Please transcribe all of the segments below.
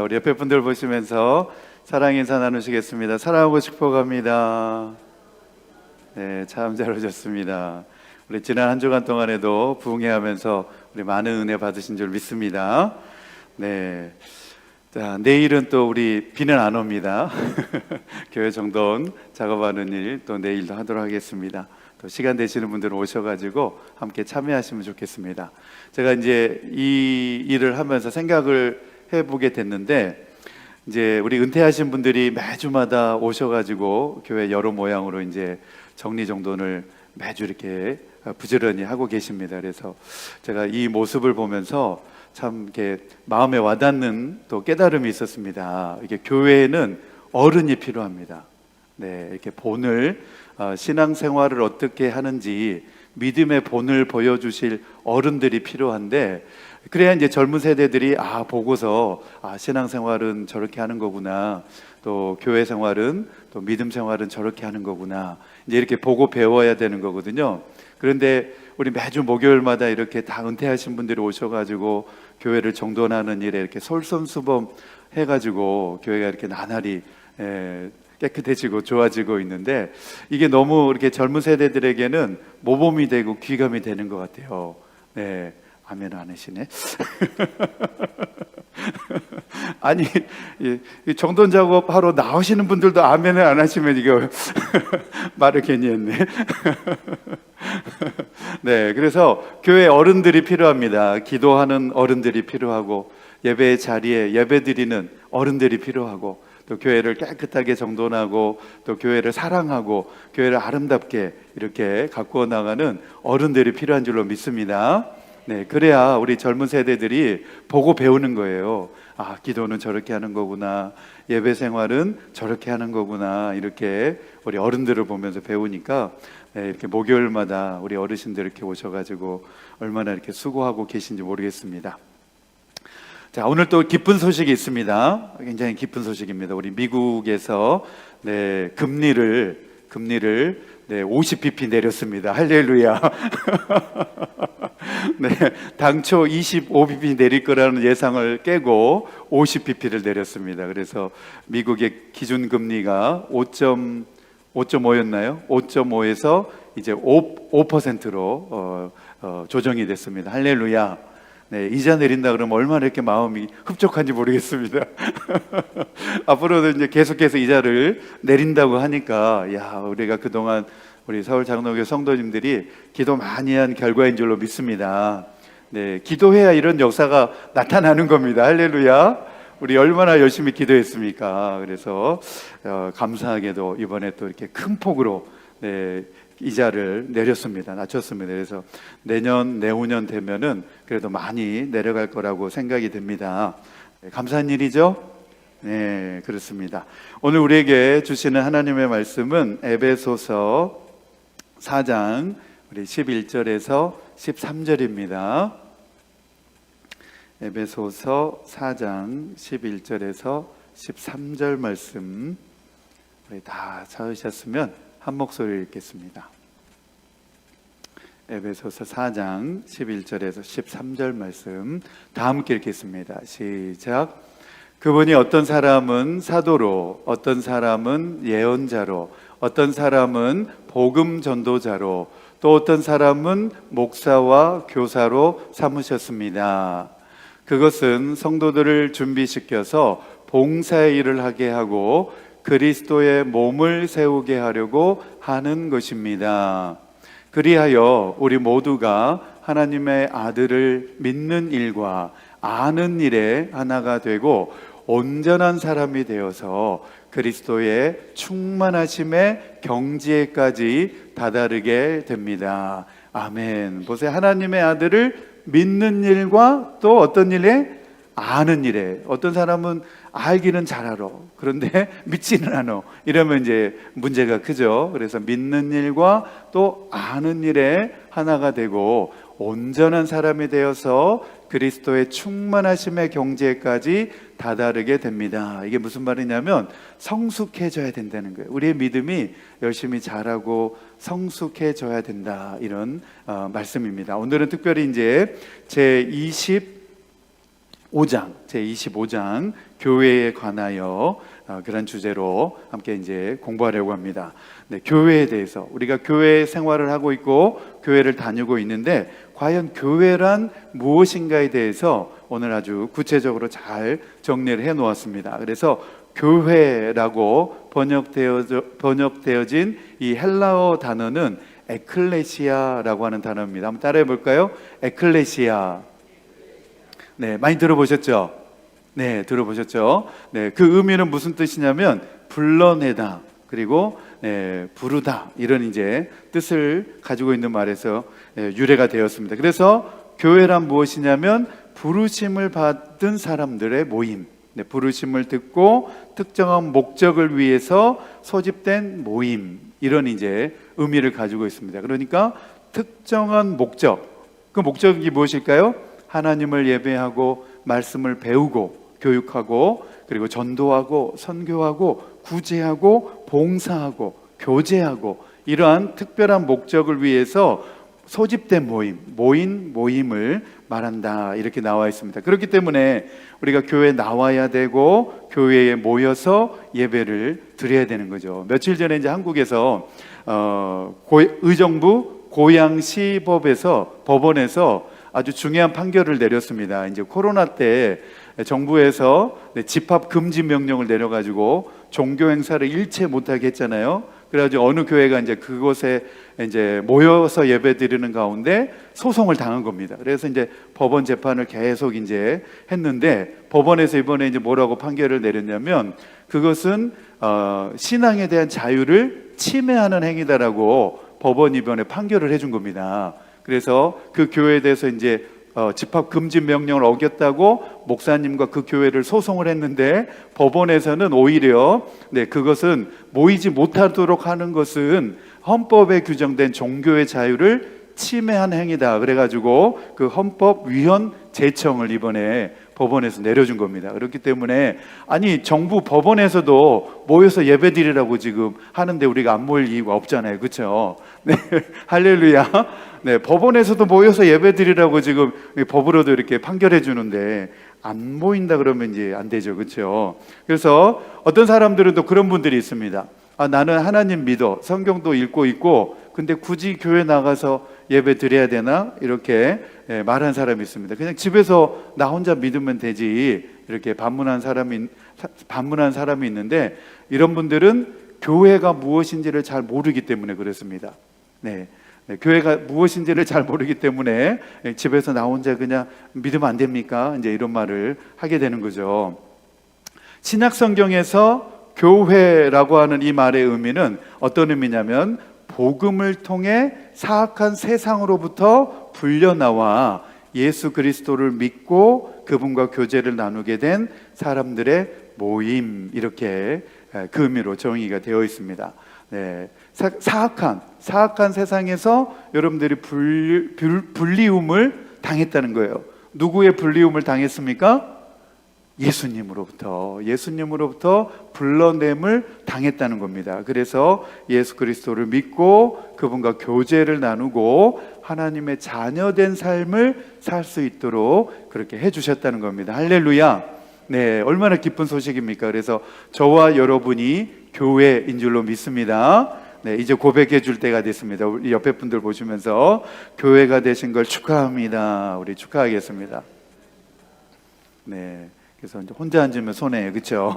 우리 옆에 분들 보시면서 사랑 인사 나누시겠습니다. 사랑하고 싶어 갑니다. 네, 참 잘 오셨습니다. 우리 지난 한 주간 동안에도 부흥회하면서 우리 많은 은혜 받으신 줄 믿습니다. 네, 자, 내일은 또 우리 비는 안 옵니다. 교회 정돈 작업하는 일 또 내일도 하도록 하겠습니다. 또 시간 되시는 분들은 오셔가지고 함께 참여하시면 좋겠습니다. 제가 이제 이 일을 하면서 생각을 해보게 됐는데, 이제 우리 은퇴하신 분들이 매주마다 오셔가지고 교회 여러 모양으로 이제 정리정돈을 매주 이렇게 부지런히 하고 계십니다. 그래서 제가 이 모습을 보면서 참 이렇게 마음에 와닿는 또 깨달음이 있었습니다. 이게 교회에는 어른이 필요합니다. 네, 이렇게 본을 신앙생활을 어떻게 하는지 믿음의 본을 보여주실 어른들이 필요한데, 그래야 이제 젊은 세대들이 보고서 신앙생활은 저렇게 하는 거구나, 또 교회 생활은 또 믿음 생활은 저렇게 하는 거구나, 이제 이렇게 보고 배워야 되는 거거든요. 그런데 우리 매주 목요일마다 이렇게 다 은퇴하신 분들이 오셔가지고 교회를 정돈하는 일에 이렇게 솔선수범 해가지고 교회가 이렇게 나날이 깨끗해지고 좋아지고 있는데, 이게 너무 이렇게 젊은 세대들에게는 모범이 되고 귀감이 되는 것 같아요. 네, 아멘 안 하시네. 아니, 정돈 작업하러 나오시는 분들도 아멘을 안 하시면 이거 말을 괜히 했네. 네, 그래서 교회 어른들이 필요합니다. 기도하는 어른들이 필요하고, 예배의 자리에 예배 드리는 어른들이 필요하고, 또 교회를 깨끗하게 정돈하고, 또 교회를 사랑하고 교회를 아름답게 이렇게 가꾸어 나가는 어른들이 필요한 줄로 믿습니다. 네, 그래야 우리 젊은 세대들이 보고 배우는 거예요. 기도는 저렇게 하는 거구나, 예배 생활은 저렇게 하는 거구나, 이렇게 우리 어른들을 보면서 배우니까, 네, 이렇게 목요일마다 우리 어르신들 이렇게 오셔가지고 얼마나 이렇게 수고하고 계신지 모르겠습니다. 자, 오늘 또 기쁜 소식이 있습니다. 굉장히 기쁜 소식입니다. 우리 미국에서 금리를 50bp 내렸습니다. 할렐루야. 네, 당초 25bp 내릴 거라는 예상을 깨고 50bp를 내렸습니다. 그래서 미국의 기준금리가 5.5였나요? 5.5에서 이제 5%로 조정이 됐습니다. 할렐루야. 네, 이자 내린다 그러면 얼마나 이렇게 마음이 흡족한지 모르겠습니다. 앞으로도 이제 계속해서 이자를 내린다고 하니까, 우리가 그동안 우리 서울 장로교 성도님들이 기도 많이 한 결과인 줄로 믿습니다. 네, 기도해야 이런 역사가 나타나는 겁니다. 할렐루야. 우리 얼마나 열심히 기도했습니까? 그래서 감사하게도 이번에 또 이렇게 큰 폭으로 이자를 내렸습니다. 낮췄습니다. 그래서 내후년 되면은 그래도 많이 내려갈 거라고 생각이 됩니다. 감사한 일이죠? 네, 그렇습니다. 오늘 우리에게 주시는 하나님의 말씀은 에베소서 4장 우리 11절에서 13절입니다. 에베소서 4장 11절에서 13절 말씀, 우리 다 찾으셨으면 한 목소리를 읽겠습니다. 에베소서 4장 11절에서 13절 말씀 다 함께 읽겠습니다. 시작. 그분이 어떤 사람은 사도로, 어떤 사람은 예언자로, 어떤 사람은 복음 전도자로, 또 어떤 사람은 목사와 교사로 삼으셨습니다. 그것은 성도들을 준비시켜서 봉사의 일을 하게 하고 그리스도의 몸을 세우게 하려고 하는 것입니다. 그리하여 우리 모두가 하나님의 아들을 믿는 일과 아는 일에 하나가 되고 온전한 사람이 되어서 그리스도의 충만하심의 경지에까지 다다르게 됩니다. 아멘. 보세요. 하나님의 아들을 믿는 일과 또 어떤 일에? 아는 일에. 어떤 사람은 알기는 잘 알아. 그런데 믿지는 않아. 이러면 이제 문제가 크죠. 그래서 믿는 일과 또 아는 일에 하나가 되고 온전한 사람이 되어서 그리스도의 충만하심의 경지에까지 다다르게 됩니다. 이게 무슨 말이냐면 성숙해져야 된다는 거예요. 우리의 믿음이 열심히 자라고 성숙해져야 된다, 이런 말씀입니다. 오늘은 특별히 이제 제25장 교회에 관하여 그런 주제로 함께 이제 공부하려고 합니다. 네, 교회에 대해서 우리가 교회 생활을 하고 있고 교회를 다니고 있는데 과연 교회란 무엇인가에 대해서 오늘 아주 구체적으로 잘 정리를 해 놓았습니다. 그래서 교회라고 번역되어진 이 헬라어 단어는 에클레시아라고 하는 단어입니다. 한번 따라해 볼까요? 에클레시아. 네, 많이 들어보셨죠? 네, 들어보셨죠? 네, 그 의미는 무슨 뜻이냐면 불러내다, 그리고 부르다, 이런 이제 뜻을 가지고 있는 말에서 유래가 되었습니다. 그래서 교회란 무엇이냐면 부르심을 받은 사람들의 모임, 부르심을 듣고 특정한 목적을 위해서 소집된 모임, 이런 이제 의미를 가지고 있습니다. 그러니까 특정한 목적, 그 목적이 무엇일까요? 하나님을 예배하고 말씀을 배우고 교육하고 그리고 전도하고 선교하고 구제하고 봉사하고 교제하고 이러한 특별한 목적을 위해서 소집된 모임을 말한다, 이렇게 나와 있습니다. 그렇기 때문에 우리가 교회에 나와야 되고 교회에 모여서 예배를 드려야 되는 거죠. 며칠 전에 이제 한국에서 의정부 고양시법에서 법원에서 아주 중요한 판결을 내렸습니다. 이제 코로나 때 정부에서 집합 금지 명령을 내려가지고 종교 행사를 일체 못하게 했잖아요. 그래가지고 어느 교회가 이제 그곳에 이제 모여서 예배드리는 가운데 소송을 당한 겁니다. 그래서 이제 법원 재판을 계속 이제 했는데 법원에서 이번에 이제 뭐라고 판결을 내렸냐면 그것은 신앙에 대한 자유를 침해하는 행위다라고 법원이 이번에 판결을 해준 겁니다. 그래서 그 교회에 대해서 이제 집합 금지 명령을 어겼다고 목사님과 그 교회를 소송을 했는데 법원에서는 오히려 그것은 모이지 못하도록 하는 것은 헌법에 규정된 종교의 자유를 침해한 행위다, 그래가지고 그 헌법위헌 제청을 이번에 법원에서 내려준 겁니다. 그렇기 때문에 아니 정부 법원에서도 모여서 예배드리라고 지금 하는데 우리가 안 모일 이유가 없잖아요, 그렇죠? 네, 할렐루야. 네, 법원에서도 모여서 예배드리라고 지금 법으로도 이렇게 판결해 주는데 안 모인다 그러면 이제 안 되죠, 그렇죠? 그래서 어떤 사람들은 또 그런 분들이 있습니다. 나는 하나님 믿어, 성경도 읽고 있고, 근데 굳이 교회 나가서 예배 드려야 되나? 이렇게 말한 사람이 있습니다. 그냥 집에서 나 혼자 믿으면 되지, 이렇게 반문한 사람이 있는데, 이런 분들은 교회가 무엇인지를 잘 모르기 때문에 그렇습니다. 교회가 무엇인지를 잘 모르기 때문에 집에서 나 혼자 그냥 믿으면 안 됩니까? 이제 이런 말을 하게 되는 거죠. 신약 성경에서 교회라고 하는 이 말의 의미는 어떤 의미냐면 복음을 통해 사악한 세상으로부터 불려나와 예수 그리스도를 믿고 그분과 교제를 나누게 된 사람들의 모임, 이렇게 그 의미로 정의가 되어 있습니다. 사악한 세상에서 여러분들이 불리움을 당했다는 거예요. 누구의 불리움을 당했습니까? 예수님으로부터 불러냄을 당했다는 겁니다. 그래서 예수 그리스도를 믿고 그분과 교제를 나누고 하나님의 자녀된 삶을 살 수 있도록 그렇게 해주셨다는 겁니다. 할렐루야. 네, 얼마나 기쁜 소식입니까? 그래서 저와 여러분이 교회인 줄로 믿습니다. 네, 이제 고백해 줄 때가 됐습니다. 우리 옆에 분들 보시면서 교회가 되신 걸 축하합니다. 우리 축하하겠습니다. 네. 그래서 이제 혼자 앉으면 손해예요, 그렇죠?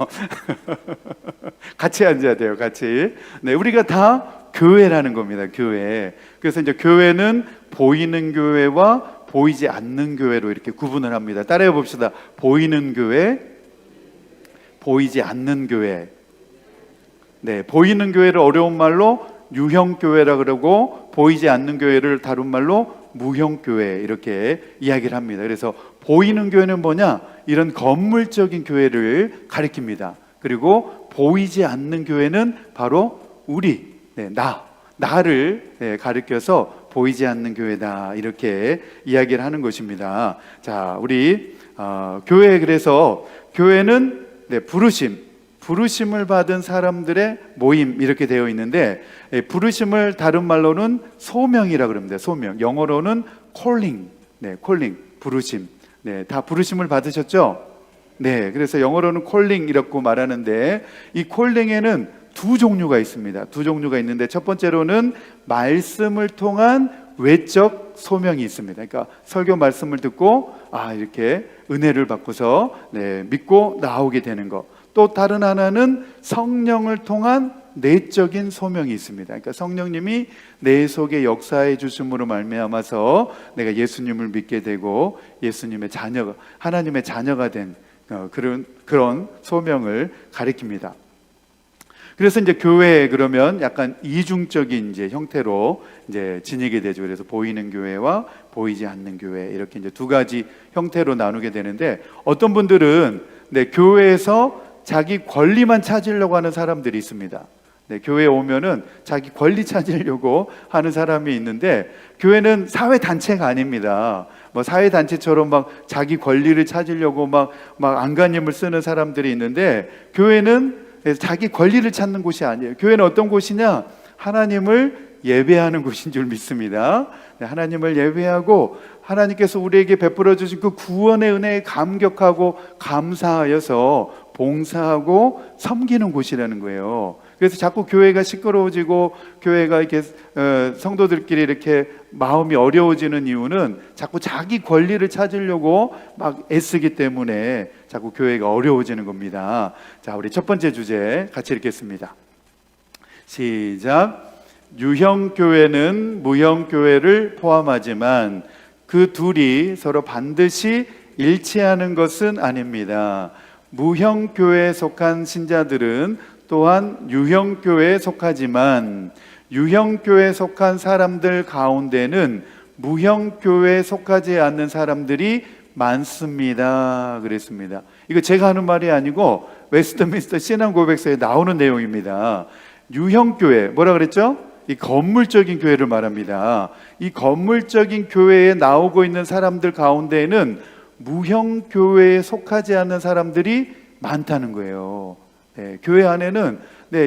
같이 앉아야 돼요, 같이. 네, 우리가 다 교회라는 겁니다, 교회. 그래서 이제 교회는 보이는 교회와 보이지 않는 교회로 이렇게 구분을 합니다. 따라해 봅시다. 보이는 교회, 보이지 않는 교회. 네, 보이는 교회를 어려운 말로 유형교회라 그러고 보이지 않는 교회를 다른 말로 무형교회, 이렇게 이야기를 합니다. 그래서 보이는 교회는 뭐냐? 이런 건물적인 교회를 가리킵니다. 그리고 보이지 않는 교회는 바로 우리, 나를 가리켜서 보이지 않는 교회다, 이렇게 이야기를 하는 것입니다. 자, 우리 교회, 그래서 교회는 부르심을 받은 사람들의 모임, 이렇게 되어 있는데 부르심을 다른 말로는 소명이라 그럽니다. 소명. 영어로는 calling. calling. 부르심. 다 부르심을 받으셨죠? 네, 그래서 영어로는 콜링이라고 말하는데 이 콜링에는 두 종류가 있습니다. 두 종류가 있는데 첫 번째로는 말씀을 통한 외적 소명이 있습니다. 그러니까 설교 말씀을 듣고 이렇게 은혜를 받고서 믿고 나오게 되는 것. 또 다른 하나는 성령을 통한 내적인 소명이 있습니다. 그러니까 성령님이 내 속에 역사해 주심으로 말미암아서 내가 예수님을 믿게 되고 예수님의 자녀가, 하나님의 자녀가 된 그런 소명을 가리킵니다. 그래서 이제 교회 그러면 약간 이중적인 이제 형태로 이제 지니게 되죠. 그래서 보이는 교회와 보이지 않는 교회, 이렇게 이제 두 가지 형태로 나누게 되는데, 어떤 분들은 교회에서 자기 권리만 찾으려고 하는 사람들이 있습니다. 교회에 오면은 자기 권리 찾으려고 하는 사람이 있는데, 교회는 사회 단체가 아닙니다. 뭐 사회 단체처럼 막 자기 권리를 찾으려고 막 안간힘을 쓰는 사람들이 있는데, 교회는 자기 권리를 찾는 곳이 아니에요. 교회는 어떤 곳이냐? 하나님을 예배하는 곳인 줄 믿습니다. 하나님을 예배하고 하나님께서 우리에게 베풀어 주신 그 구원의 은혜에 감격하고 감사하여서 봉사하고 섬기는 곳이라는 거예요. 그래서 자꾸 교회가 시끄러워지고 교회가 이렇게 성도들끼리 이렇게 마음이 어려워지는 이유는 자꾸 자기 권리를 찾으려고 막 애쓰기 때문에 자꾸 교회가 어려워지는 겁니다. 자, 우리 첫 번째 주제 같이 읽겠습니다. 시작. 유형교회는 무형교회를 포함하지만 그 둘이 서로 반드시 일치하는 것은 아닙니다. 무형교회에 속한 신자들은 또한 유형교회에 속하지만 유형교회에 속한 사람들 가운데는 무형교회에 속하지 않는 사람들이 많습니다. 그랬습니다. 이거 제가 하는 말이 아니고 웨스트민스터 신앙고백서에 나오는 내용입니다. 유형교회, 뭐라 그랬죠? 이 건물적인 교회를 말합니다. 이 건물적인 교회에 나오고 있는 사람들 가운데에는 무형교회에 속하지 않는 사람들이 많다는 거예요. 교회 안에는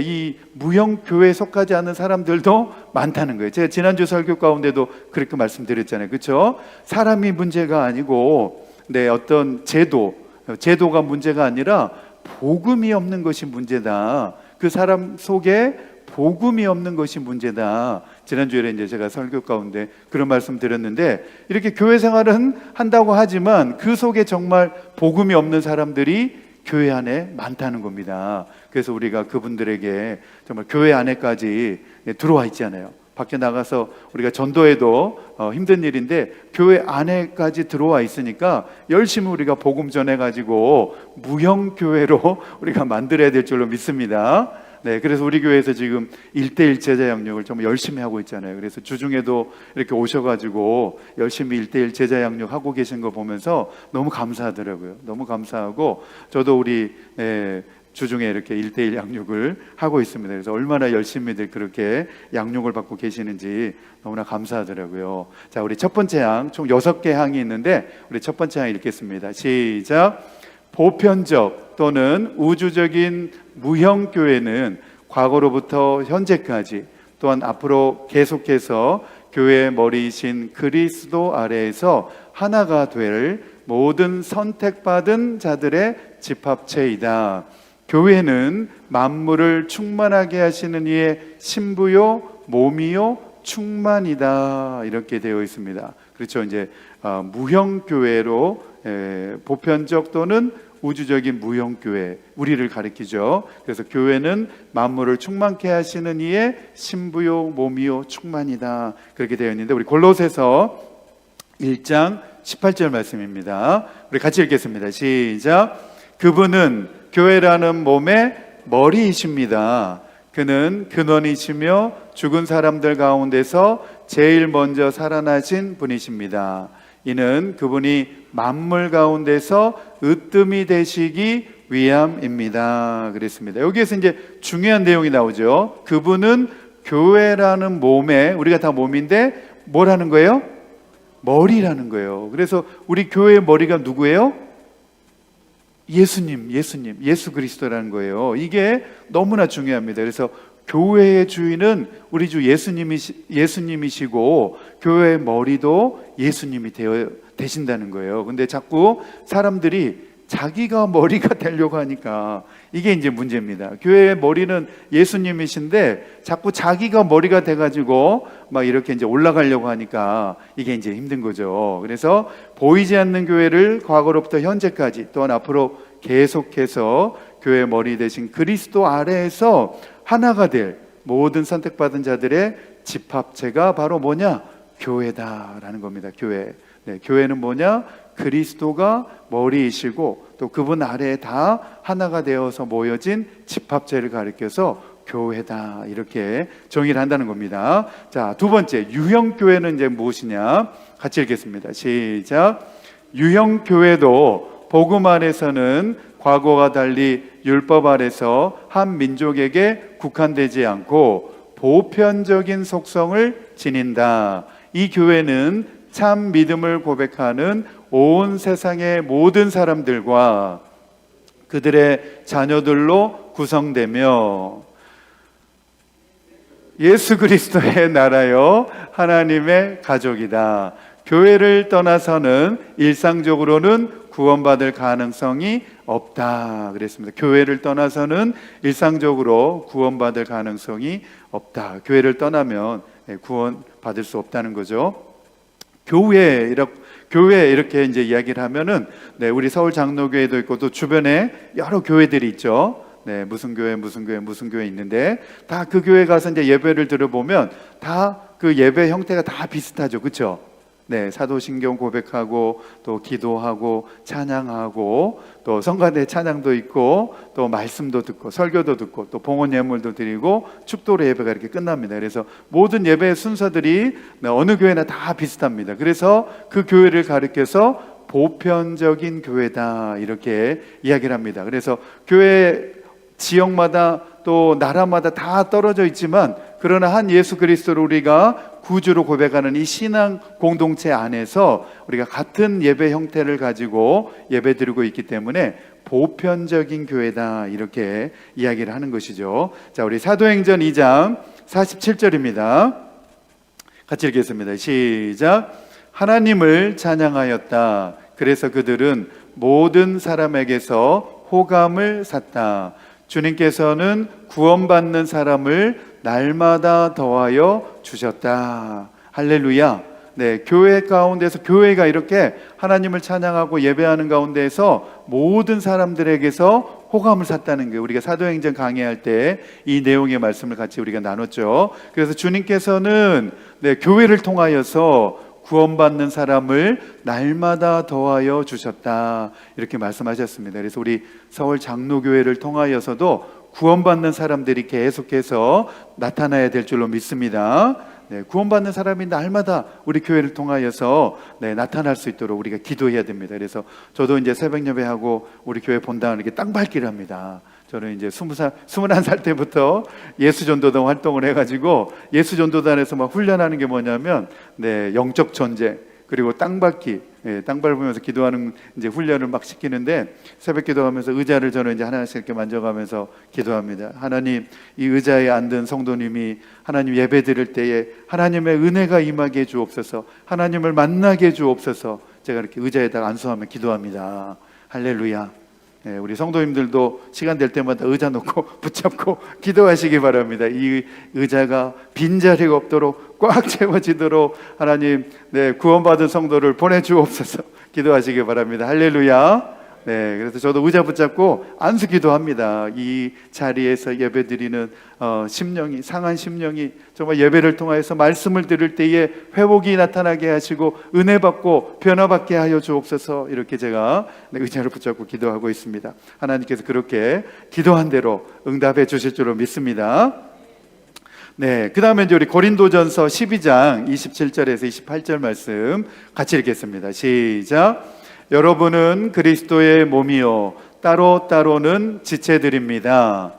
이 무형교회에 속하지 않는 사람들도 많다는 거예요. 제가 지난주 설교 가운데도 그렇게 말씀드렸잖아요. 그렇죠? 사람이 문제가 아니고 어떤 제도가 문제가 아니라 복음이 없는 것이 문제다. 그 사람 속에 복음이 없는 것이 문제다. 지난주에 이제 제가 설교 가운데 그런 말씀 드렸는데, 이렇게 교회 생활은 한다고 하지만 그 속에 정말 복음이 없는 사람들이 교회 안에 많다는 겁니다. 그래서 우리가 그분들에게 정말 교회 안에까지 들어와 있잖아요. 밖에 나가서 우리가 전도해도 힘든 일인데 교회 안에까지 들어와 있으니까 열심히 우리가 복음 전해가지고 무형교회로 우리가 만들어야 될 줄로 믿습니다. 그래서 우리 교회에서 지금 1:1 제자 양육을 정말 열심히 하고 있잖아요. 그래서 주중에도 이렇게 오셔가지고 열심히 1:1 제자 양육 하고 계신 거 보면서 너무 감사하더라고요. 너무 감사하고 저도 우리 주중에 이렇게 1:1 양육을 하고 있습니다. 그래서 얼마나 열심히들 그렇게 양육을 받고 계시는지 너무나 감사하더라고요. 자, 우리 첫 번째 항, 총 6개 항이 있는데 우리 첫 번째 항 읽겠습니다. 시작. 보편적 또는 우주적인 무형교회는 과거로부터 현재까지 또한 앞으로 계속해서 교회의 머리이신 그리스도 아래에서 하나가 될 모든 선택받은 자들의 집합체이다. 교회는 만물을 충만하게 하시는 이의 신부요 몸이요 충만이다. 이렇게 되어 있습니다. 그렇죠. 이제 무형교회로 보편적 또는 우주적인 무형교회, 우리를 가리키죠. 그래서 교회는 만물을 충만케 하시는 이의 신부요 몸이요 충만이다. 그렇게 되어 있는데, 우리 골로새서 1장 18절 말씀입니다. 우리 같이 읽겠습니다. 시작. 그분은 교회라는 몸의 머리이십니다. 그는 근원이시며 죽은 사람들 가운데서 제일 먼저 살아나신 분이십니다. 이는 그분이 만물 가운데서 으뜸이 되시기 위함입니다. 그랬습니다. 여기에서 이제 중요한 내용이 나오죠. 그분은 교회라는 몸에, 우리가 다 몸인데 뭐라는 거예요? 머리라는 거예요. 그래서 우리 교회의 머리가 누구예요? 예수님, 예수 그리스도라는 거예요. 이게 너무나 중요합니다. 그래서 교회의 주인은 우리 주 예수님이시고 교회의 머리도 예수님이 되신다는 거예요. 근데 자꾸 사람들이 자기가 머리가 되려고 하니까 이게 이제 문제입니다. 교회의 머리는 예수님이신데 자꾸 자기가 머리가 돼가지고 막 이렇게 이제 올라가려고 하니까 이게 이제 힘든 거죠. 그래서 보이지 않는 교회를 과거로부터 현재까지 또한 앞으로 계속해서 교회의 머리 대신 그리스도 아래에서 하나가 될 모든 선택받은 자들의 집합체가 바로 뭐냐? 교회다라는 겁니다. 교회. 네, 교회는 뭐냐? 그리스도가 머리이시고 또 그분 아래에 다 하나가 되어서 모여진 집합체를 가리켜서 교회다, 이렇게 정의를 한다는 겁니다. 자, 두 번째, 유형교회는 이제 무엇이냐? 같이 읽겠습니다. 시작. 유형교회도 복음 안에서는 과거와 달리 율법 아래서 한 민족에게 국한되지 않고 보편적인 속성을 지닌다. 이 교회는 참 믿음을 고백하는 온 세상의 모든 사람들과 그들의 자녀들로 구성되며 예수 그리스도의 나라요 하나님의 가족이다. 교회를 떠나서는 일상적으로는 구원받을 가능성이 없다 그랬습니다. 교회를 떠나서는 일상적으로 구원받을 가능성이 없다. 교회를 떠나면 구원받을 수 없다는 거죠. 교회 이렇게 이제 이야기를 하면은 우리 서울 장로교회도 있고 또 주변에 여러 교회들이 있죠. 무슨 교회 있는데 다 그 교회 가서 이제 예배를 들어보면 다 그 예배 형태가 다 비슷하죠, 그렇죠? 사도신경 고백하고 또 기도하고 찬양하고 또 성가대 찬양도 있고 또 말씀도 듣고 설교도 듣고 또 봉헌 예물도 드리고 축도로 예배가 이렇게 끝납니다. 그래서 모든 예배의 순서들이 어느 교회나 다 비슷합니다. 그래서 그 교회를 가리켜서 보편적인 교회다 이렇게 이야기를 합니다. 그래서 교회 지역마다 또 나라마다 다 떨어져 있지만 그러나 한 예수 그리스도를 우리가 구주로 고백하는 이 신앙 공동체 안에서 우리가 같은 예배 형태를 가지고 예배 드리고 있기 때문에 보편적인 교회다 이렇게 이야기를 하는 것이죠. 자, 우리 사도행전 2장 47절입니다. 같이 읽겠습니다. 시작. 하나님을 찬양하였다. 그래서 그들은 모든 사람에게서 호감을 샀다. 주님께서는 구원받는 사람을 날마다 더하여 주셨다. 할렐루야. 교회 가운데서 교회가 이렇게 하나님을 찬양하고 예배하는 가운데에서 모든 사람들에게서 호감을 샀다는 게 우리가 사도행전 강의할 때 이 내용의 말씀을 같이 우리가 나눴죠. 그래서 주님께서는 교회를 통하여서 구원받는 사람을 날마다 더하여 주셨다 이렇게 말씀하셨습니다. 그래서 우리 서울 장로교회를 통하여서도 구원받는 사람들이 계속해서 나타나야 될 줄로 믿습니다. 구원받는 사람이 날마다 우리 교회를 통하여서 나타날 수 있도록 우리가 기도해야 됩니다. 그래서 저도 이제 새벽 예배하고 우리 교회 본당을 이렇게 땅밟기를 합니다. 저는 이제 21살 때부터 예수전도단 활동을 해가지고 예수전도단에서 막 훈련하는 게 뭐냐면 영적 전쟁 그리고 땅밟기, 땅 밟으면서 기도하는 이제 훈련을 막 시키는데 새벽 기도하면서 의자를 저는 이제 하나씩 이렇게 만져가면서 기도합니다. 하나님, 이 의자에 앉은 성도님이 하나님 예배 드릴 때에 하나님의 은혜가 임하게 해 주옵소서, 하나님을 만나게 해 주옵소서. 제가 이렇게 의자에다가 안수하며 기도합니다. 할렐루야. 우리 성도님들도 시간 될 때마다 의자 놓고 붙잡고 기도하시기 바랍니다. 이 의자가 빈자리가 없도록 꽉 채워지도록 하나님 구원받은 성도를 보내주옵소서 기도하시기 바랍니다. 할렐루야. 그래서 저도 의자 붙잡고 안수 기도합니다. 이 자리에서 예배드리는 심령이, 상한 심령이 정말 예배를 통하여서 말씀을 들을 때에 회복이 나타나게 하시고 은혜 받고 변화받게 하여 주옵소서. 이렇게 제가 의자를 붙잡고 기도하고 있습니다. 하나님께서 그렇게 기도한 대로 응답해 주실 줄로 믿습니다. 그 다음에 이제 우리 고린도전서 12장 27절에서 28절 말씀 같이 읽겠습니다. 시작. 여러분은 그리스도의 몸이요 따로따로는 지체들입니다.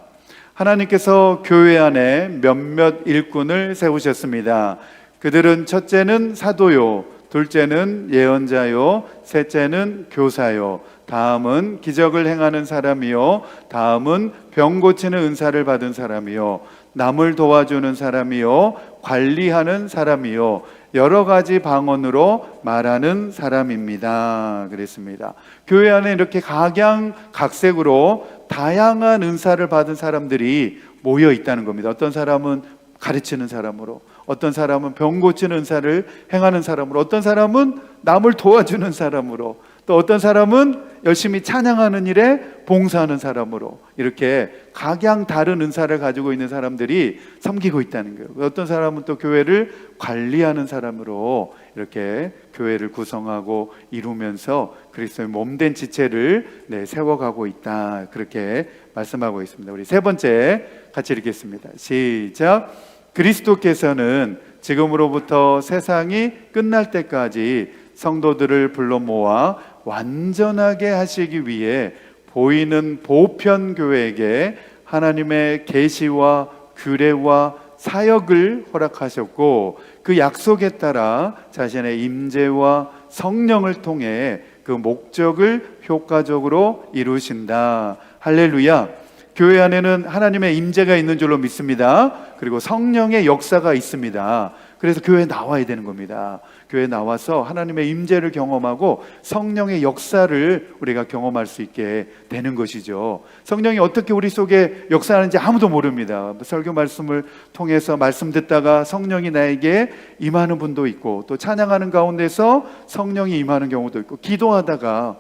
하나님께서 교회 안에 몇몇 일꾼을 세우셨습니다. 그들은 첫째는 사도요, 둘째는 예언자요, 셋째는 교사요, 다음은 기적을 행하는 사람이요, 다음은 병 고치는 은사를 받은 사람이요, 남을 도와주는 사람이요, 관리하는 사람이요, 여러 가지 방언으로 말하는 사람입니다. 그랬습니다. 교회 안에 이렇게 각양각색으로 다양한 은사를 받은 사람들이 모여 있다는 겁니다. 어떤 사람은 가르치는 사람으로, 어떤 사람은 병 고치는 은사를 행하는 사람으로, 어떤 사람은 남을 도와주는 사람으로, 또 어떤 사람은 열심히 찬양하는 일에 봉사하는 사람으로, 이렇게 각양 다른 은사를 가지고 있는 사람들이 섬기고 있다는 거예요. 어떤 사람은 또 교회를 관리하는 사람으로 이렇게 교회를 구성하고 이루면서 그리스도의 몸된 지체를 세워가고 있다, 그렇게 말씀하고 있습니다. 우리 세 번째 같이 읽겠습니다. 시작. 그리스도께서는 지금으로부터 세상이 끝날 때까지 성도들을 불러 모아 완전하게 하시기 위해 보이는 보편교회에게 하나님의 계시와 규례와 사역을 허락하셨고, 그 약속에 따라 자신의 임재와 성령을 통해 그 목적을 효과적으로 이루신다. 할렐루야. 교회 안에는 하나님의 임재가 있는 줄로 믿습니다. 그리고 성령의 역사가 있습니다. 그래서 교회에 나와야 되는 겁니다. 교회에 나와서 하나님의 임재를 경험하고 성령의 역사를 우리가 경험할 수 있게 되는 것이죠. 성령이 어떻게 우리 속에 역사하는지 아무도 모릅니다. 설교 말씀을 통해서 말씀 듣다가 성령이 나에게 임하는 분도 있고, 또 찬양하는 가운데서 성령이 임하는 경우도 있고, 기도하다가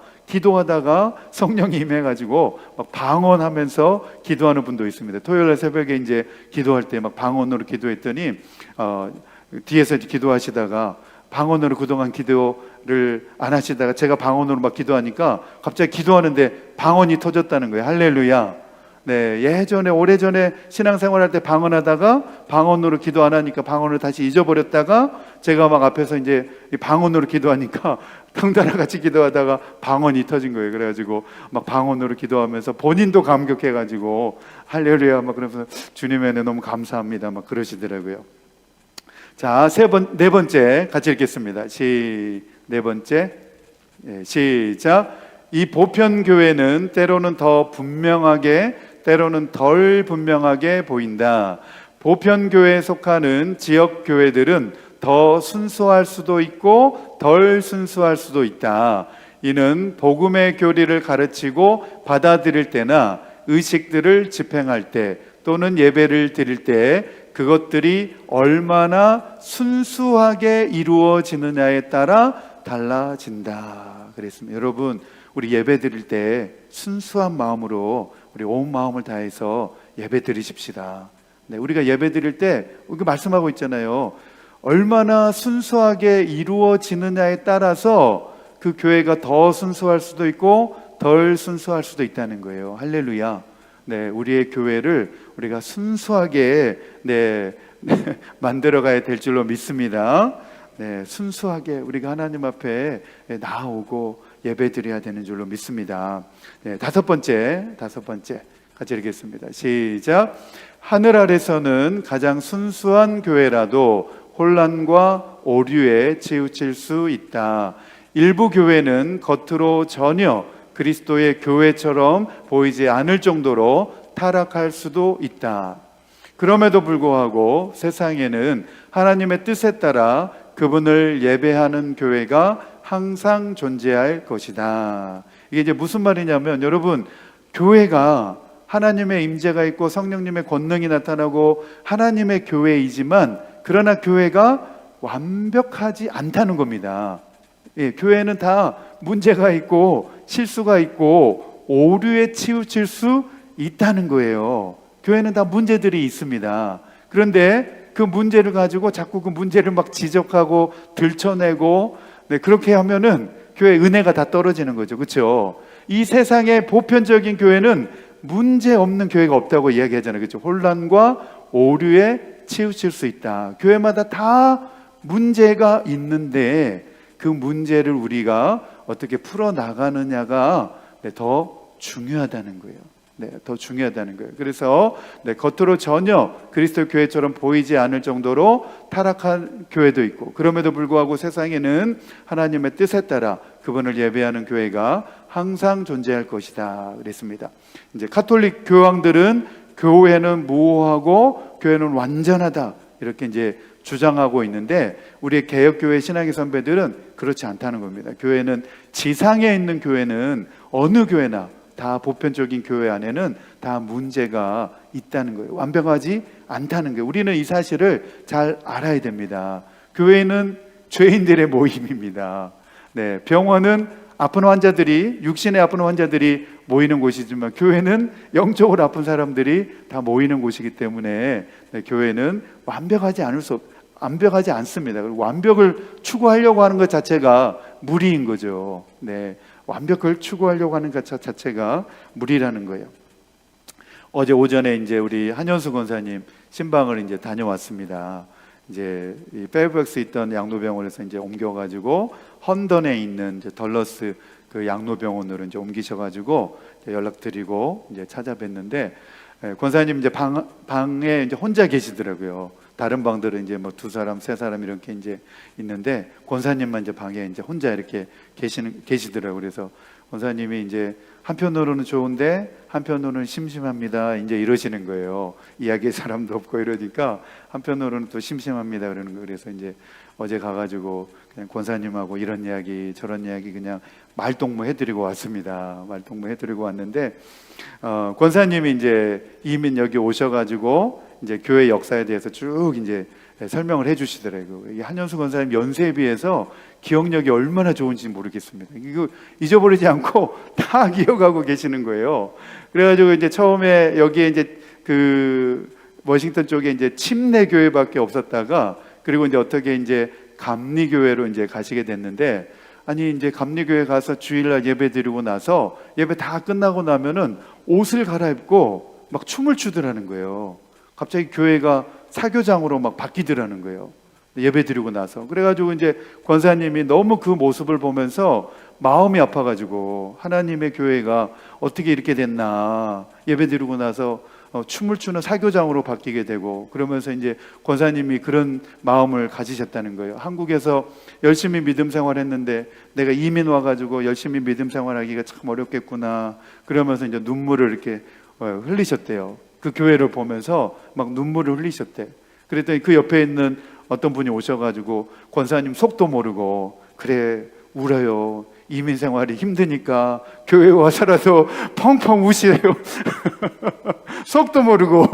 성령이 임해가지고 막 방언하면서 기도하는 분도 있습니다. 토요일 새벽에 이제 기도할 때 막 방언으로 기도했더니 뒤에서 기도하시다가 방언으로 그동안 기도를 안 하시다가 제가 방언으로 막 기도하니까 갑자기 기도하는데 방언이 터졌다는 거예요. 할렐루야. 예전에 오래전에 신앙생활할 때 방언하다가 방언으로 기도 안 하니까 방언을 다시 잊어버렸다가 제가 막 앞에서 이제 방언으로 기도하니까 덩달아 같이 기도하다가 방언이 터진 거예요. 그래가지고 막 방언으로 기도하면서 본인도 감격해가지고 할렐루야 막 그러면서 주님의 은혜 너무 감사합니다 막 그러시더라고요. 자, 네 번째 같이 읽겠습니다. 네 번째 시작. 이 보편교회는 때로는 더 분명하게, 때로는 덜 분명하게 보인다. 보편교회에 속하는 지역교회들은 더 순수할 수도 있고 덜 순수할 수도 있다. 이는 복음의 교리를 가르치고 받아들일 때나 의식들을 집행할 때 또는 예배를 드릴 때 그것들이 얼마나 순수하게 이루어지느냐에 따라 달라진다. 그랬습니다. 여러분, 우리 예배 드릴 때 순수한 마음으로 우리 온 마음을 다해서 예배 드리십시다. 우리가 예배 드릴 때 말씀하고 있잖아요. 얼마나 순수하게 이루어지느냐에 따라서 그 교회가 더 순수할 수도 있고 덜 순수할 수도 있다는 거예요. 할렐루야. 우리의 교회를 우리가 순수하게 만들어가야 될 줄로 믿습니다. 순수하게 우리가 하나님 앞에 나오고 예배드려야 되는 줄로 믿습니다. 다섯 번째 같이 읽겠습니다. 시작. 하늘 아래서는 가장 순수한 교회라도 혼란과 오류에 치우칠 수 있다. 일부 교회는 겉으로 전혀 그리스도의 교회처럼 보이지 않을 정도로 타락할 수도 있다. 그럼에도 불구하고 세상에는 하나님의 뜻에 따라 그분을 예배하는 교회가 항상 존재할 것이다. 이게 이제 무슨 말이냐면, 여러분, 교회가 하나님의 임재가 있고 성령님의 권능이 나타나고 하나님의 교회이지만, 그러나 교회가 완벽하지 않다는 겁니다. 교회는 다 문제가 있고 실수가 있고 오류에 치우칠 수 있다는 거예요. 교회는 다 문제들이 있습니다. 그런데 그 문제를 가지고 자꾸 그 문제를 막 지적하고 들춰내고 그렇게 하면은 교회 은혜가 다 떨어지는 거죠. 그렇죠? 이 세상의 보편적인 교회는 문제 없는 교회가 없다고 이야기하잖아요. 그렇죠? 혼란과 오류에 치우칠 수 있다. 교회마다 다 문제가 있는데 그 문제를 우리가 어떻게 풀어나가느냐가 더 중요하다는 거예요. 더 중요하다는 거예요. 그래서 겉으로 전혀 그리스도 교회처럼 보이지 않을 정도로 타락한 교회도 있고, 그럼에도 불구하고 세상에는 하나님의 뜻에 따라 그분을 예배하는 교회가 항상 존재할 것이다 그랬습니다. 이제 카톨릭 교황들은 교회는 무오하고 교회는 완전하다 이렇게 이제 주장하고 있는데, 우리의 개혁교회 신학의 선배들은 그렇지 않다는 겁니다. 교회는, 지상에 있는 교회는 어느 교회나 다 보편적인 교회 안에는 다 문제가 있다는 거예요. 완벽하지 않다는 거예요. 우리는 이 사실을 잘 알아야 됩니다. 교회는 죄인들의 모임입니다. 네, 병원은 아픈 환자들이, 육신에 아픈 환자들이 모이는 곳이지만 교회는 영적으로 아픈 사람들이 다 모이는 곳이기 때문에, 네, 교회는 완벽하지 않습니다. 그리고 완벽을 추구하려고 하는 것 자체가 무리인 거죠. 네, 완벽을 추구하려고 하는 것 자체가 무리라는 거예요. 어제 오전에 이제 우리 한현수 권사님 신방을 이제 다녀왔습니다. 이제 이 페어팩스 있던 양로병원에서 이제 옮겨가지고 헌던에 있는 이제 덜러스 그 양로병원으로 이제 옮기셔가지고 연락드리고 이제 찾아뵀는데, 권사님 이제 방에 이제 혼자 계시더라고요. 다른 방들은 이제 뭐 2사람, 3사람 이렇게 이제 있는데, 권사님만 이제 방에 이제 혼자 이렇게 계시더라고요. 그래서 권사님이 이제 한편으로는 좋은데 한편으로는 심심합니다 이제 이러시는 거예요. 이야기할 사람도 없고 이러니까 한편으로는 또 심심합니다 그러는 거예요. 그래서 이제 어제 가가지고 그냥 권사님하고 이런 이야기 저런 이야기 그냥 말동무 해드리고 왔습니다. 말동무 해드리고 왔는데, 권사님이 이제 이민 여기 오셔가지고 이제 교회 역사에 대해서 쭉 이제 설명을 해주시더라고요. 이 한현수 권사님 연세에 비해서 기억력이 얼마나 좋은지 모르겠습니다. 이거 잊어버리지 않고 다 기억하고 계시는 거예요. 그래가지고 이제 처음에 여기에 이제 그 워싱턴 쪽에 이제 침례 교회밖에 없었다가, 그리고 이제 어떻게 이제 감리교회로 이제 가시게 됐는데, 아니 이제 감리교회 가서 주일날 예배 드리고 나서 예배 다 끝나고 나면은 옷을 갈아입고 막 춤을 추더라는 거예요. 갑자기 교회가 사교장으로 막 바뀌더라는 거예요. 예배 드리고 나서. 그래가지고 이제 권사님이 너무 그 모습을 보면서 마음이 아파가지고, 하나님의 교회가 어떻게 이렇게 됐나, 예배 드리고 나서 춤을 추는 사교장으로 바뀌게 되고, 그러면서 이제 권사님이 그런 마음을 가지셨다는 거예요. 한국에서 열심히 믿음 생활했는데 내가 이민 와가지고 열심히 믿음 생활하기가 참 어렵겠구나, 그러면서 이제 눈물을 이렇게 흘리셨대요. 그 교회를 보면서 막 눈물을 흘리셨대. 그랬더니 그 옆에 있는 어떤 분이 오셔가지고, 권사님 속도 모르고, 그래 울어요, 이민 생활이 힘드니까 교회 와서라도 펑펑 우시래요. 속도 모르고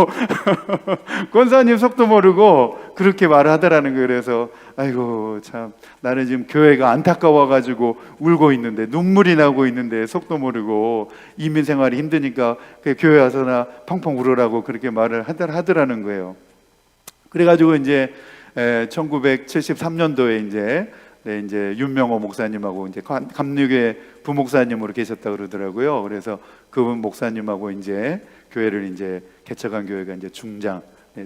권사님 속도 모르고 그렇게 말을 하더라는 거예요. 그래서 아이고 참, 나는 지금 교회가 안타까워가지고 울고 있는데, 눈물이 나고 있는데 속도 모르고 이민 생활이 힘드니까 교회 와서나 펑펑 울으라고 그렇게 말을 하더라는 거예요. 그래가지고 이제 1973년도에 이제 윤명호 목사님하고 이제 감리교회 부목사님으로 계셨다 그러더라고요. 그래서 그분 목사님하고 이제 교회를 이제 개척한 교회가 이제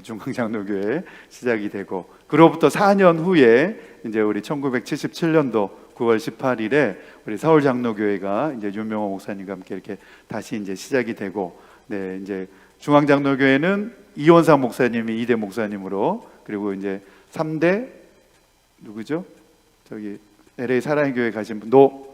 중앙장로교회 시작이 되고, 그로부터 4년 후에 이제 우리 1977년도 9월 18일에 우리 서울장로교회가 이제 윤명호 목사님과 함께 이렇게 다시 이제 시작이 되고, 네, 이제 중앙장로교회는 이원상 목사님이 2대 목사님으로, 그리고 이제 3대 누구죠? 저기 LA 사랑의 교회 가신 분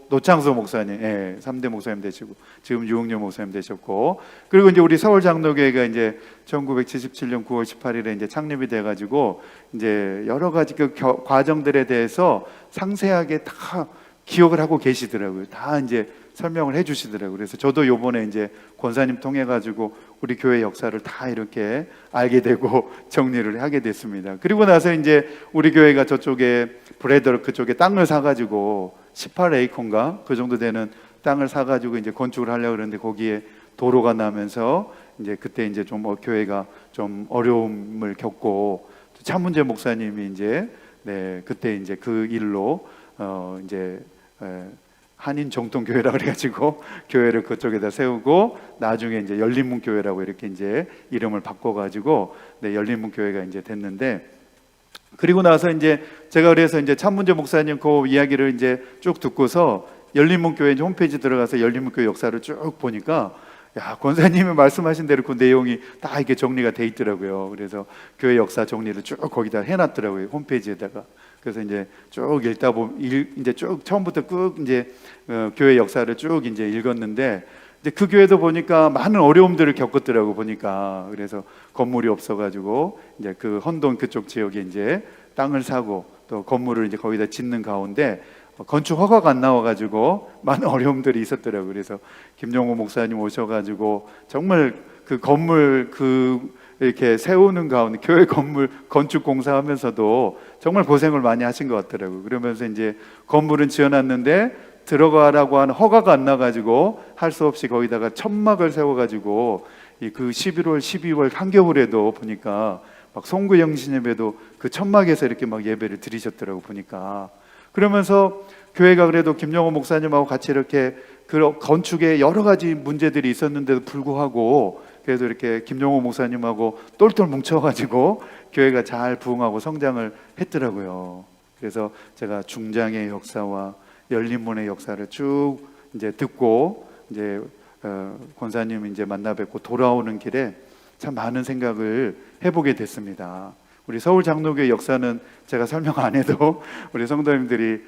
노창수 목사님, 3대 목사님 되시고 지금 유흥료 목사님 되셨고, 그리고 이제 우리 서울 장로교회가 이제 1977년 9월 18일에 이제 창립이 돼가지고 이제 여러 가지 그 과정들에 대해서 상세하게 다 기억을 하고 계시더라고요. 다 이제 설명을 해주시더라고요. 그래서 저도 요번에 이제 권사님 통해 가지고 우리 교회 역사를 다 이렇게 알게 되고 정리를 하게 됐습니다. 그리고 나서 이제 우리 교회가 저쪽에 브레더 그쪽에 땅을 사가지고 18에이커인가 그 정도 되는 땅을 사가지고 이제 건축을 하려고 그러는데, 거기에 도로가 나면서 이제 그때 이제 좀 교회가 좀 어려움을 겪고, 차문재 목사님이 이제 그때 이제 그 일로 이제 한인 정통교회라 그래가지고 교회를 그쪽에다 세우고, 나중에 이제 열린문교회라고 이렇게 이제 이름을 바꿔가지고 열린문교회가 이제 됐는데, 그리고 나서 이제 제가 그래서 이제 차문재 목사님 그 이야기를 이제 쭉 듣고서 열린문교회 홈페이지 들어가서 열린문교회 역사를 쭉 보니까, 야, 권사님이 말씀하신 대로 그 내용이 다 이렇게 정리가 돼 있더라고요. 그래서 교회 역사 정리를 쭉 거기다 해놨더라고요, 홈페이지에다가. 그래서 이제 쭉 읽다 보면 이제 쭉 처음부터 꾹 이제 교회 역사를 쭉 이제 읽었는데, 이제 그 교회도 보니까 많은 어려움들을 겪었더라고 보니까. 그래서 건물이 없어가지고 이제 그 헌동 그쪽 지역에 이제 땅을 사고 또 건물을 이제 거기다 짓는 가운데 건축 허가가 안 나와가지고 많은 어려움들이 있었더라고. 그래서 김용호 목사님 오셔가지고 정말 그 건물 이렇게 세우는 가운데 교회 건물 건축 공사하면서도 정말 고생을 많이 하신 것 같더라고요. 그러면서 이제 건물은 지어놨는데 들어가라고 하는 허가가 안 나가지고 할 수 없이 거기다가 천막을 세워가지고 그 11월, 12월 한겨울에도 보니까 막 송구 영신 예배도 그 천막에서 이렇게 막 예배를 드리셨더라고 보니까. 그러면서 교회가 그래도 김영호 목사님하고 같이 이렇게 그 건축에 여러 가지 문제들이 있었는데도 불구하고 그래도 이렇게 김용호 목사님하고 똘똘 뭉쳐가지고 교회가 잘 부흥하고 성장을 했더라고요. 그래서 제가 중장의 역사와 열린문의 역사를 쭉 이제 듣고 이제 권사님 이제 만나 뵙고 돌아오는 길에 참 많은 생각을 해보게 됐습니다. 우리 서울 장로교회 역사는 제가 설명 안 해도 우리 성도님들이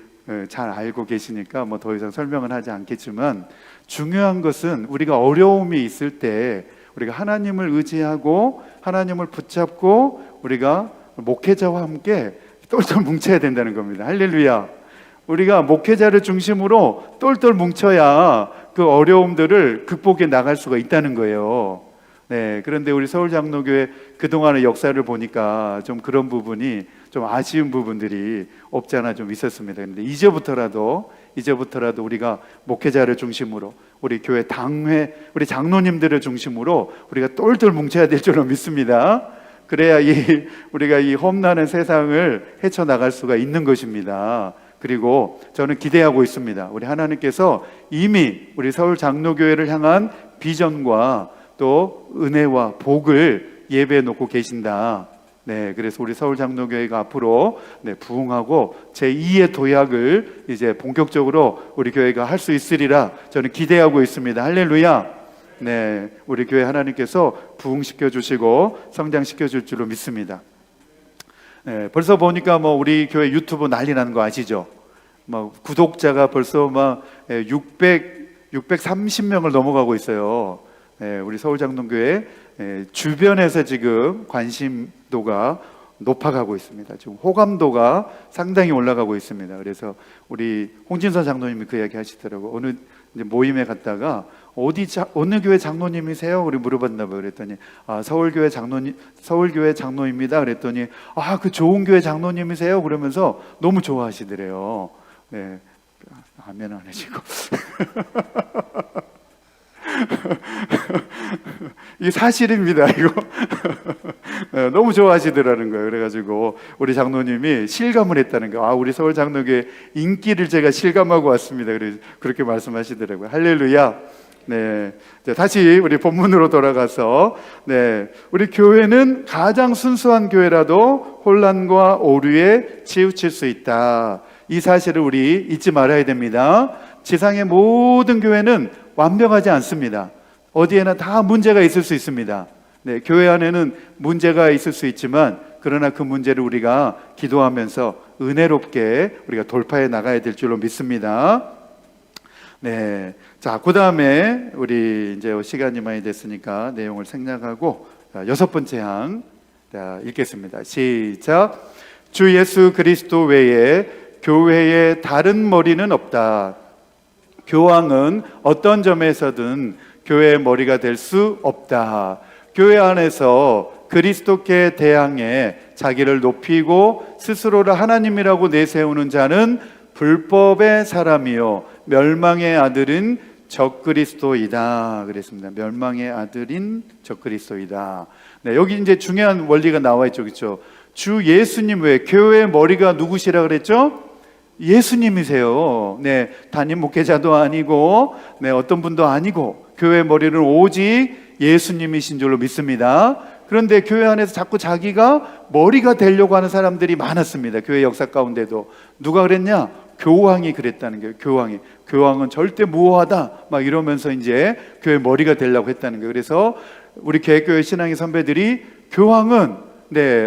잘 알고 계시니까 뭐 더 이상 설명은 하지 않겠지만, 중요한 것은 우리가 어려움이 있을 때 우리가 하나님을 의지하고 하나님을 붙잡고 우리가 목회자와 함께 똘똘 뭉쳐야 된다는 겁니다. 할렐루야. 우리가 목회자를 중심으로 똘똘 뭉쳐야 그 어려움들을 극복해 나갈 수가 있다는 거예요. 네, 그런데 우리 서울장로교회 그동안의 역사를 보니까 좀 그런 부분이 좀 아쉬운 부분들이 없지 않아 좀 있었습니다. 그런데 이제부터라도 우리가 목회자를 중심으로 우리 교회 당회, 우리 장로님들을 중심으로 우리가 똘똘 뭉쳐야 될 줄로 믿습니다. 그래야 우리가 이 험난한 세상을 헤쳐나갈 수가 있는 것입니다. 그리고 저는 기대하고 있습니다. 우리 하나님께서 이미 우리 서울 장로교회를 향한 비전과 또 은혜와 복을 예배해 놓고 계신다. 네, 그래서 우리 서울 장로교회가 앞으로 부흥하고 제2의 도약을 이제 본격적으로 우리 교회가 할 수 있으리라 저는 기대하고 있습니다. 할렐루야. 네, 우리 교회 하나님께서 부흥시켜 주시고 성장시켜 줄 줄로 믿습니다. 네, 벌써 보니까 뭐 우리 교회 유튜브 난리 나는 거 아시죠? 막 구독자가 벌써 막 630명을 넘어가고 있어요. 네, 우리 서울장로교회 주변에서 지금 관심도가 높아가고 있습니다. 지금 호감도가 상당히 올라가고 있습니다. 그래서 우리 홍진선 장로님이 그 이야기 하시더라고요. 어느 이제 모임에 갔다가 어느 교회 장로님이세요? 우리 물어봤나 봐요. 그랬더니 서울교회 장로입니다. 그랬더니 그 좋은 교회 장로님이세요? 그러면서 너무 좋아하시더래요. 네, 아멘 안 하시고 이게 사실입니다. 이거 너무 좋아하시더라는 거예요. 그래가지고 우리 장로님이 실감을 했다는 거예요. 우리 서울 장로교회 인기를 제가 실감하고 왔습니다. 그래서 그렇게 말씀하시더라고요. 할렐루야. 네, 다시 우리 본문으로 돌아가서 우리 교회는 가장 순수한 교회라도 혼란과 오류에 치우칠 수 있다. 이 사실을 우리 잊지 말아야 됩니다. 지상의 모든 교회는 완벽하지 않습니다. 어디에나 다 문제가 있을 수 있습니다. 네, 교회 안에는 문제가 있을 수 있지만 그러나 그 문제를 우리가 기도하면서 은혜롭게 우리가 돌파해 나가야 될 줄로 믿습니다. 네, 자, 그 다음에 우리 이제 시간이 많이 됐으니까 내용을 생략하고 6번째 항 읽겠습니다. 시작. 주 예수 그리스도 외에 교회에 다른 머리는 없다. 교황은 어떤 점에서든 교회의 머리가 될 수 없다. 교회 안에서 그리스도께 대항해 자기를 높이고 스스로를 하나님이라고 내세우는 자는 불법의 사람이요 멸망의 아들인 적그리스도이다. 그랬습니다. 멸망의 아들인 적그리스도이다. 네, 여기 이제 중요한 원리가 나와 있죠, 그렇죠? 주 예수님 외에 교회의 머리가 누구시라 그랬죠? 예수님이세요. 네, 담임 목회자도 아니고, 어떤 분도 아니고, 교회의 머리는 오직 예수님이신 줄로 믿습니다. 그런데 교회 안에서 자꾸 자기가 머리가 되려고 하는 사람들이 많았습니다. 교회 역사 가운데도. 누가 그랬냐? 교황이 그랬다는 거예요. 교황은 절대 무호하다 막 이러면서 이제 교회 머리가 되려고 했다는 거예요. 그래서 우리 개교회 신앙의 선배들이 교황은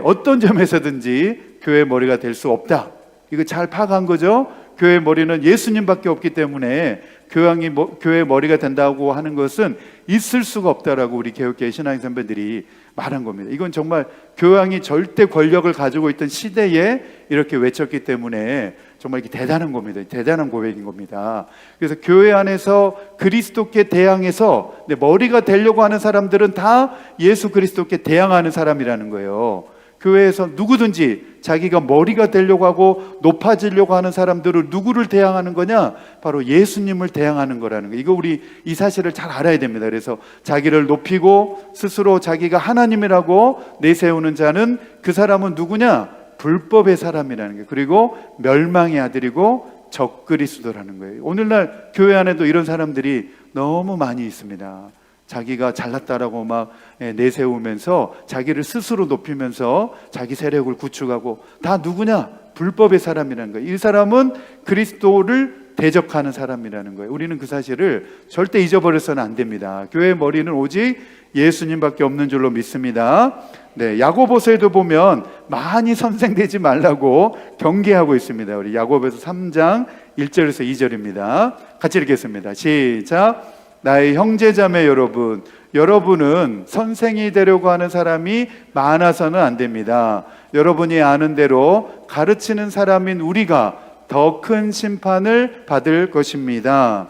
어떤 점에서든지 교회 머리가 될 수 없다. 이거 잘 파악한 거죠? 교회의 머리는 예수님밖에 없기 때문에 교회의 머리가 된다고 하는 것은 있을 수가 없다라고 우리 개혁교회 신앙 선배들이 말한 겁니다. 이건 정말 교황이 절대 권력을 가지고 있던 시대에 이렇게 외쳤기 때문에 정말 이게 대단한 겁니다. 대단한 고백인 겁니다. 그래서 교회 안에서 그리스도께 대항해서 머리가 되려고 하는 사람들은 다 예수 그리스도께 대항하는 사람이라는 거예요. 교회에서 누구든지 자기가 머리가 되려고 하고 높아지려고 하는 사람들을 누구를 대항하는 거냐? 바로 예수님을 대항하는 거라는 거예요. 이거 우리 이 사실을 잘 알아야 됩니다. 그래서 자기를 높이고 스스로 자기가 하나님이라고 내세우는 자는 그 사람은 누구냐? 불법의 사람이라는 거예요. 그리고 멸망의 아들이고 적그리스도라는 거예요. 오늘날 교회 안에도 이런 사람들이 너무 많이 있습니다. 자기가 잘났다라고 막 내세우면서 자기를 스스로 높이면서 자기 세력을 구축하고 다 누구냐? 불법의 사람이라는 거예요. 이 사람은 그리스도를 대적하는 사람이라는 거예요. 우리는 그 사실을 절대 잊어버려서는 안 됩니다. 교회의 머리는 오직 예수님밖에 없는 줄로 믿습니다. 야고보서에도 보면 많이 선생되지 말라고 경계하고 있습니다. 우리 야고보서 3장 1절에서 2절입니다. 같이 읽겠습니다. 시작. 나의 형제자매 여러분, 여러분은 선생이 되려고 하는 사람이 많아서는 안 됩니다. 여러분이 아는 대로 가르치는 사람인 우리가 더 큰 심판을 받을 것입니다.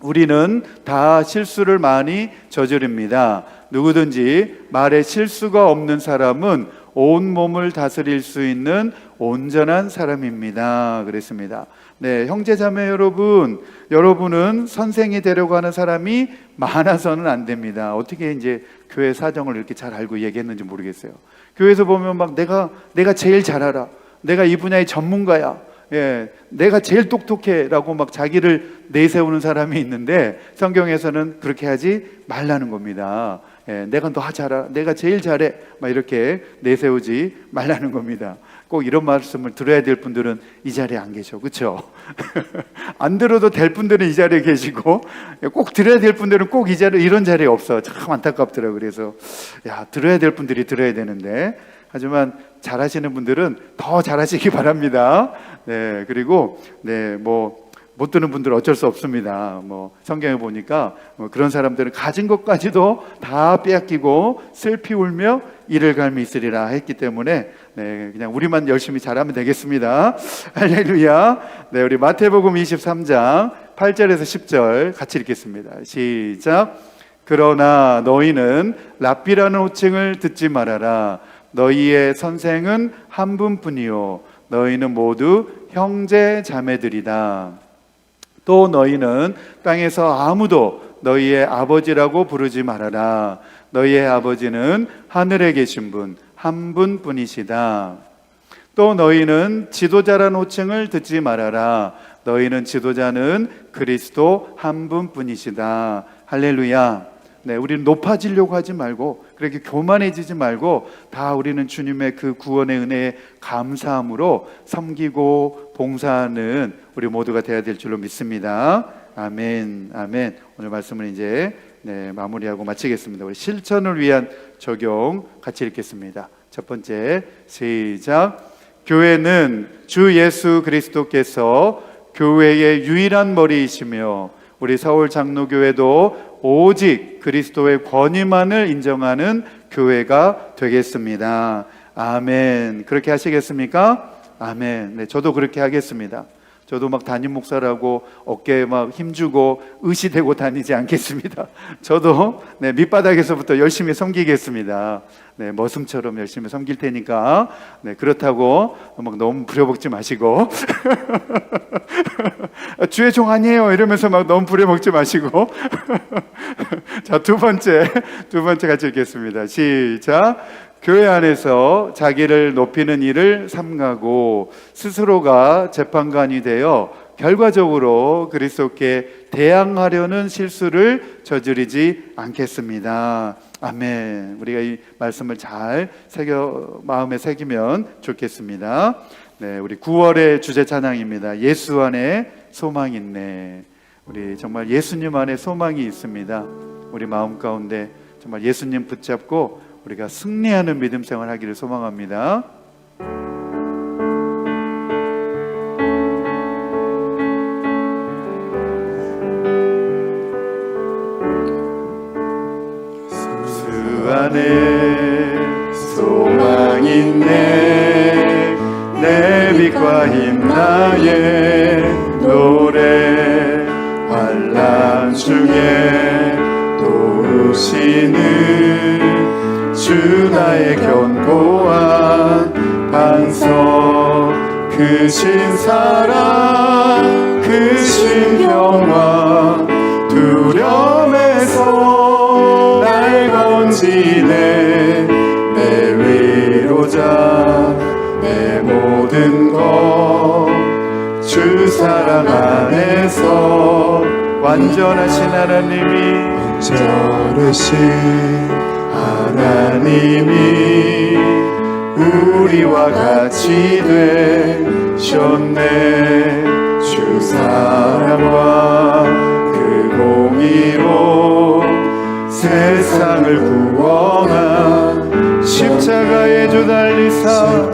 우리는 다 실수를 많이 저지릅니다. 누구든지 말에 실수가 없는 사람은 온 몸을 다스릴 수 있는 온전한 사람입니다. 그랬습니다. 형제자매 여러분, 여러분은 선생이 되려고 하는 사람이 많아서는 안 됩니다. 어떻게 이제 교회 사정을 이렇게 잘 알고 얘기했는지 모르겠어요. 교회에서 보면 막 내가 제일 잘 알아, 내가 이 분야의 전문가야, 내가 제일 똑똑해라고 막 자기를 내세우는 사람이 있는데 성경에서는 그렇게 하지 말라는 겁니다. 내가 더 잘 알아, 내가 제일 잘해, 막 이렇게 내세우지 말라는 겁니다. 꼭 이런 말씀을 들어야 될 분들은 이 자리에 안 계셔, 그렇죠? 안 들어도 될 분들은 이 자리에 계시고 꼭 들어야 될 분들은 꼭 이런 자리에 없어. 참 안타깝더라고요. 그래서 들어야 될 분들이 들어야 되는데, 하지만 잘하시는 분들은 더 잘하시기 바랍니다. 그리고 못 드는 분들은 어쩔 수 없습니다. 성경에 보니까 그런 사람들은 가진 것까지도 다 빼앗기고 슬피 울며 이를 갈미 있으리라 했기 때문에 그냥 우리만 열심히 잘하면 되겠습니다. 할렐루야. 우리 마태복음 23장 8절에서 10절 같이 읽겠습니다. 시작. 그러나 너희는 랍비라는 호칭을 듣지 말아라. 너희의 선생은 한 분뿐이요 너희는 모두 형제 자매들이다. 또 너희는 땅에서 아무도 너희의 아버지라고 부르지 말아라. 너희의 아버지는 하늘에 계신 분 한 분뿐이시다. 또 너희는 지도자라는 호칭을 듣지 말아라. 너희는 지도자는 그리스도 한 분뿐이시다. 할렐루야. 우리는 높아지려고 하지 말고 그렇게 교만해지지 말고 다 우리는 주님의 그 구원의 은혜에 감사함으로 섬기고 봉사하는 우리 모두가 되어야 될 줄로 믿습니다. 아멘, 아멘. 오늘 말씀을 이제 마무리하고 마치겠습니다. 우리 실천을 위한 적용 같이 읽겠습니다. 첫 번째, 시작. 교회는 주 예수 그리스도께서 교회의 유일한 머리이시며 우리 서울 장로교회도 오직 그리스도의 권위만을 인정하는 교회가 되겠습니다. 아멘. 그렇게 하시겠습니까? 아멘. 저도 그렇게 하겠습니다. 저도 막 담임 목사라고 어깨에 막 힘주고 의시대고 다니지 않겠습니다. 저도 밑바닥에서부터 열심히 섬기겠습니다. 머슴처럼 열심히 섬길 테니까 그렇다고 막 너무 부려먹지 마시고 주의 종 아니에요 이러면서 막 너무 부려먹지 마시고 자, 두 번째 같이 읽겠습니다. 시작. 교회 안에서 자기를 높이는 일을 삼가고 스스로가 재판관이 되어 결과적으로 그리스도께 대항하려는 실수를 저지르지 않겠습니다. 아멘. 우리가 이 말씀을 잘 마음에 새기면 좋겠습니다. 우리 9월의 주제 찬양입니다. 예수 안에 소망이 있네. 우리 정말 예수님 안에 소망이 있습니다. 우리 마음 가운데 정말 예수님 붙잡고 우리가 승리하는 믿음 생활 하기를 소망합니다. 있네. 내 빛과 힘 나의 노래. 환난 중에 도우시는 주 나의 견고한 반석. 크신 사랑 크신 평화 두려움에서 날 건지네. 내 위로자 내 모든 것 주 사랑 안에서 완전하신 하나님이 우리와 같이 되셨네. 주 사랑과 그 공의로 세상을 구원한 십자가의 주 달리사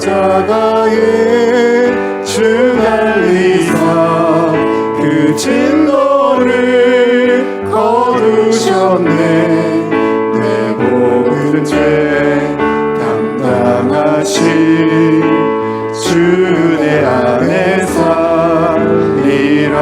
그 진노를 거두셨네. 내 모든 죄 담당하신 주 내 안에 살리라.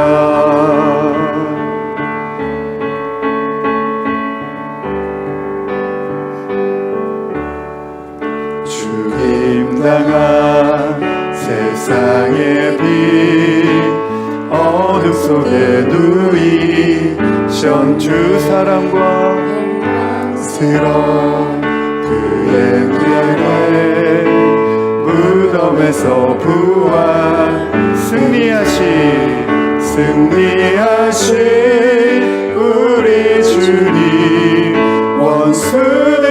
죽임당한 세상의 빛 어둠 속에 누이션 주 사랑과 영광스러운 그의 은혜 무덤에서 부활 승리하신 우리 주님 원수들을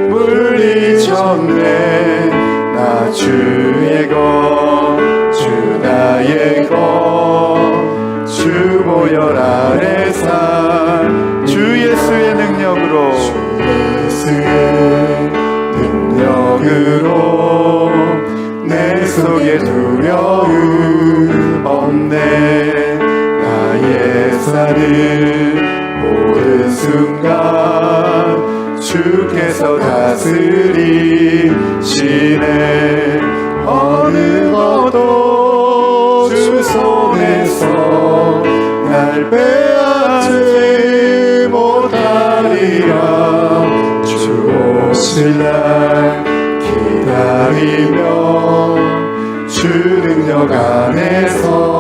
물리쳤네. 나 주의 것 주 나의 것 주 보혈 아래 살 주 예수의 능력으로 내 속에 두려움 없네. 나의 사는 모든 순간 주께서 다스리시네. 어느 것도 주 손에서 날 빼앗지 못하리라. 주 오실 날 기다리며 주 능력 안에서